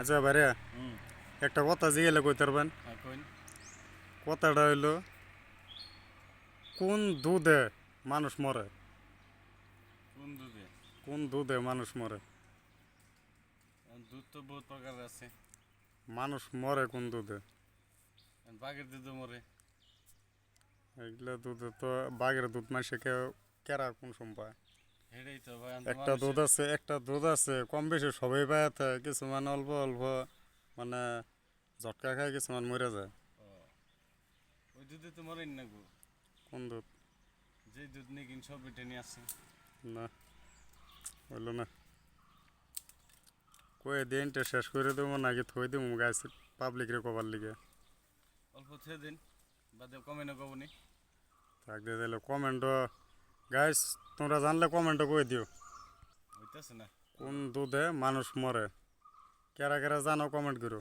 আচ্ছা ভাইরা হুম। একটা কথা জিগেলে কইতে পারবেন? কইন। কথাটা হইলো কোন দুধে মানুষ মরে? কোন দুধে? কোন দুধে মানুষ মরে? দুধ তো বহুত প্রকার আছে। মানুষ মরে কোন দুধে? বাঘের দুধও মরে। এগুলা দুধে তো বাঘের দুধ মাসে কেরা কোন সময়? হেডেই তো ভাই একটা দুধ আছে, একটা দুধ আছে কম বেশি সবাই পায় থাকে, কিছুমান অল্প অল্প মানে ঝটকা খায়, কিছুমান মরে যায়। ওই দুধে তো মরেন না গো। কোন দুধ? যে দুধ নিয়ে কিন সব বেটে নিয়ে আসছে। না, হইলো না। কয়ে দিনটা শেষ করে দেবো নাকি থই দেবো গাছ পাবলিক রে কবার লিগে? অল্প থুয়ে দিন, বাদে কমে না কবনি। থাকতে দিলে কমেন্টও গাইস, তোমরা জানলে কমেন্টও কই দিও হইতেছে না। কোন দুধে মানুষ মরে। কেরা কেরা জানো কমেন্ট করো।